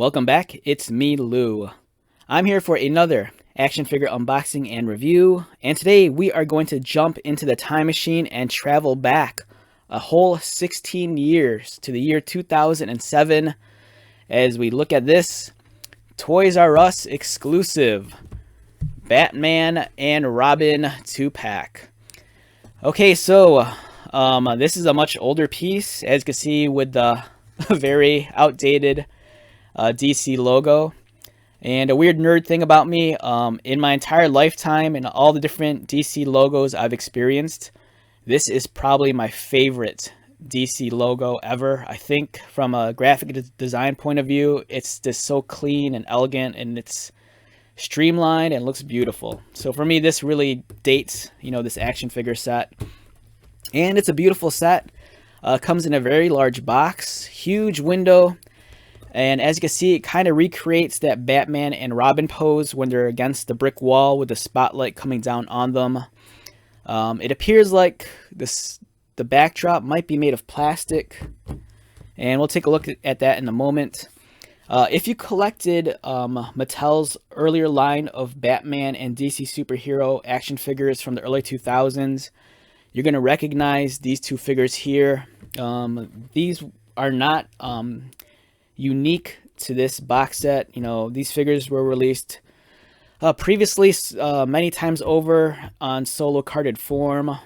Welcome back, it's me, Lou. I'm here for another action figure unboxing and review, and today we are going to jump into the time machine and travel back a whole 16 years to the year 2007 as we look at this Toys R Us exclusive Batman and Robin 2-pack. Okay, so this is a much older piece, as you can see, with the very outdated DC logo. And a weird nerd thing about me, in my entire lifetime and all the different DC logos I've experienced, this is probably my favorite DC logo ever. I think from a graphic design point of view, it's just so clean and elegant, and it's streamlined and looks beautiful. So for me, this really dates, this action figure set. And it's a beautiful set. Comes in a very large box, huge window. And as you can see, it kind of recreates that Batman and Robin pose when they're against the brick wall with the spotlight coming down on them. It appears like the backdrop might be made of plastic, and we'll take a look at that in a moment. If you collected Mattel's earlier line of Batman and DC superhero action figures from the early 2000s, you're going to recognize these two figures here. These are not unique to this box set. These figures were released previously many times over on solo carded form,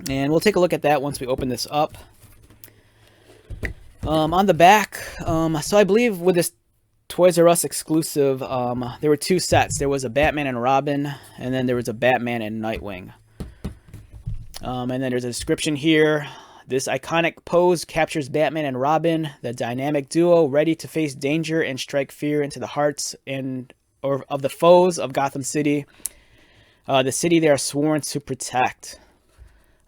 and we'll take a look at that once we open this up. On the back, so I believe with this Toys R Us exclusive, there were two sets. There was a Batman and Robin, and then there was a Batman and Nightwing. And then there's a description here. This iconic pose captures Batman and Robin, the dynamic duo ready to face danger and strike fear into the hearts of the foes of Gotham City, the city they are sworn to protect.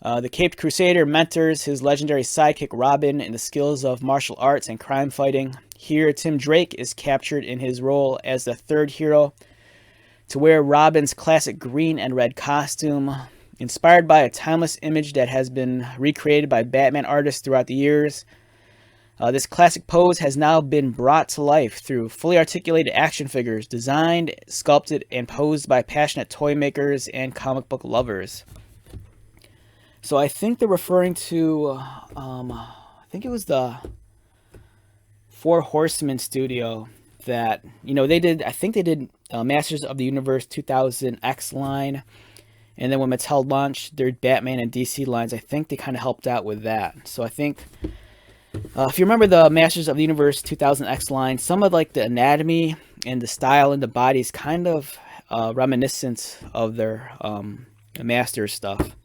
The Caped Crusader mentors his legendary sidekick Robin in the skills of martial arts and crime fighting. Here, Tim Drake is captured in his role as the third hero to wear Robin's classic green and red costume. Inspired by a timeless image that has been recreated by Batman artists throughout the years, this classic pose has now been brought to life through fully articulated action figures designed, sculpted, and posed by passionate toy makers and comic book lovers. So I think they're referring to, I think it was the Four Horsemen studio that, they did, I think they did Masters of the Universe 2000 X line. And then when Mattel launched their Batman and DC lines, I think they kind of helped out with that. So I think, if you remember the Masters of the Universe 2000 X line, some of like the anatomy and the style and the body is kind of reminiscent of their Masters stuff.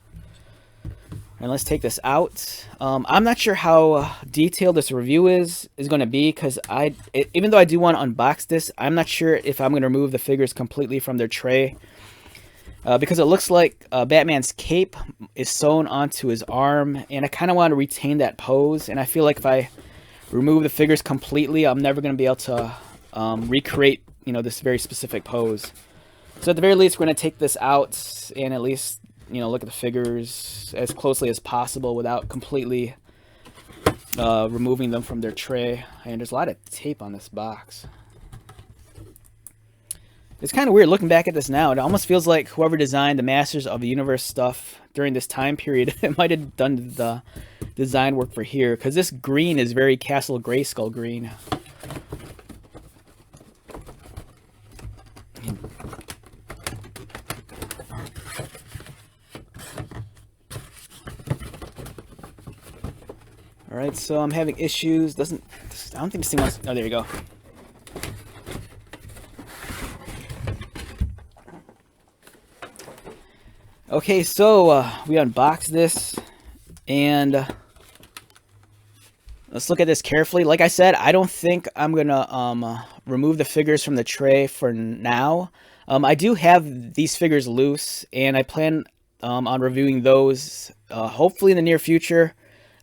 And let's take this out. I'm not sure how detailed this review is going to be, because even though I do want to unbox this, I'm not sure if I'm going to remove the figures completely from their tray. Because it looks like Batman's cape is sewn onto his arm, and I kind of want to retain that pose. And I feel like if I remove the figures completely, I'm never going to be able to recreate, this very specific pose. So at the very least, we're going to take this out and at least, look at the figures as closely as possible without completely removing them from their tray. And there's a lot of tape on this box. It's kind of weird looking back at this now. It almost feels like whoever designed the Masters of the Universe stuff during this time period might have done the design work for here, because this green is very Castle Grayskull green. Alright, so I'm having issues. I don't think this thing wants... Oh, there you go. Okay, so we unboxed this, and let's look at this carefully. Like I said, I don't think I'm gonna remove the figures from the tray for now. I do have these figures loose, and I plan on reviewing those hopefully in the near future.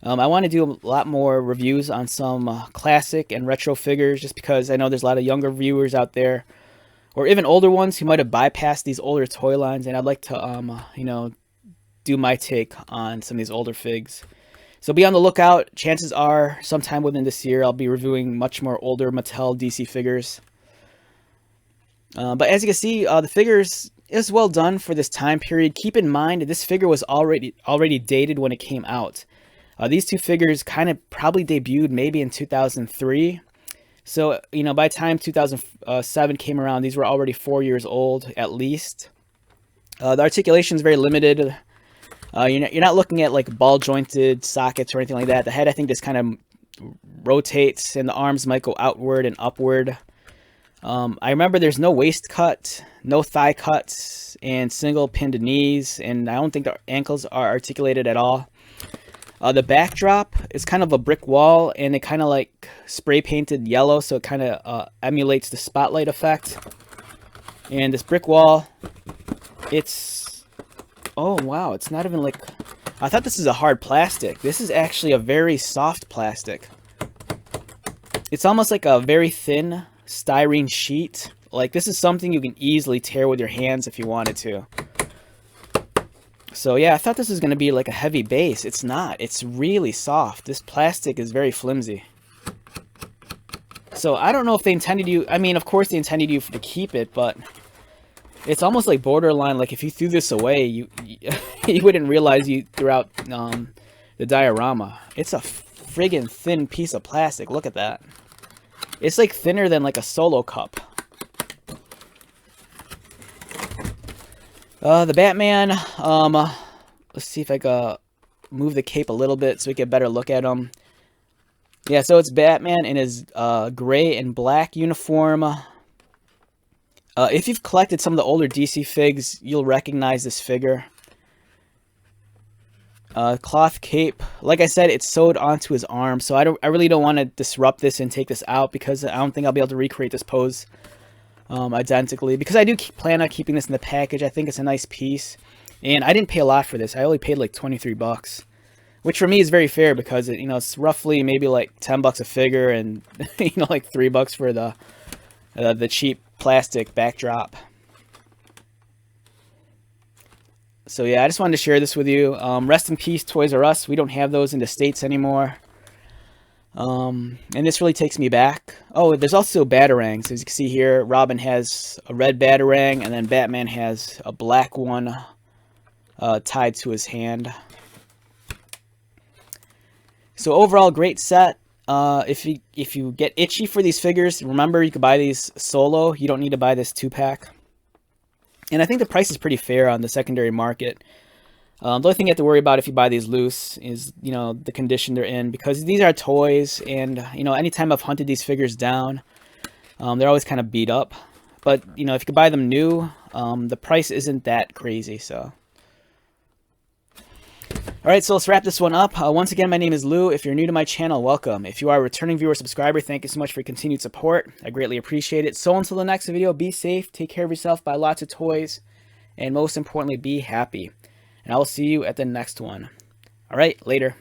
I want to do a lot more reviews on some classic and retro figures, just because I know there's a lot of younger viewers out there, or even older ones who might have bypassed these older toy lines, and I'd like to, do my take on some of these older figs. So be on the lookout. Chances are sometime within this year I'll be reviewing much more older Mattel DC figures. But as you can see, the figures is well done for this time period. Keep in mind this figure was already dated when it came out. These two figures kind of probably debuted maybe in 2003. So, you know, by the time 2007 came around, these were already 4 years old at least. The articulation is very limited. You're not looking at like ball jointed sockets or anything like that. The head, I think, just kind of rotates, and the arms might go outward and upward. I remember there's no waist cut, no thigh cuts, and single pinned knees, and I don't think the ankles are articulated at all. The backdrop is kind of a brick wall, and it kind of like spray painted yellow, so it kind of emulates the spotlight effect. And this brick wall, it's, oh wow, it's not even like, I thought this is a hard plastic. This is actually a very soft plastic. It's almost like a very thin styrene sheet. Like, this is something you can easily tear with your hands if you wanted to. So yeah, I thought this was going to be like a heavy base. It's not. It's really soft. This plastic is very flimsy. So I don't know if they intended you, I mean, of course they intended you to keep it, but it's almost like borderline, like if you threw this away, you wouldn't realize you threw out the diorama. It's a friggin' thin piece of plastic. Look at that. It's like thinner than like a Solo cup. The Batman, let's see if I can move the cape a little bit so we get a better look at him. Yeah, so it's Batman in his gray and black uniform. If you've collected some of the older DC figs, you'll recognize this figure. Cloth cape. Like I said, it's sewed onto his arm, so I really don't want to disrupt this and take this out, because I don't think I'll be able to recreate this pose identically, because I do plan on keeping this in the package. I think it's a nice piece, and I didn't pay a lot for this. I only paid like 23 bucks, which for me is very fair, because it, it's roughly maybe like 10 bucks a figure, and like 3 bucks for the cheap plastic backdrop. So yeah, I just wanted to share this with you. Rest in peace, Toys R Us. We don't have those in the States anymore. And this really takes me back. Oh, there's also batarangs. As you can see here, Robin has a red batarang, and then Batman has a black one tied to his hand. So overall, great set. If you get itchy for these figures, remember you can buy these solo. You don't need to buy this 2-pack. And I think the price is pretty fair on the secondary market. The only thing you have to worry about if you buy these loose is, the condition they're in, because these are toys, and, anytime I've hunted these figures down, they're always kind of beat up. But, if you could buy them new, the price isn't that crazy, so. Alright, so let's wrap this one up. Once again, my name is Lou. If you're new to my channel, welcome. If you are a returning viewer or subscriber, thank you so much for your continued support. I greatly appreciate it. So until the next video, be safe, take care of yourself, buy lots of toys, and most importantly, be happy. And I will see you at the next one. Alright, later.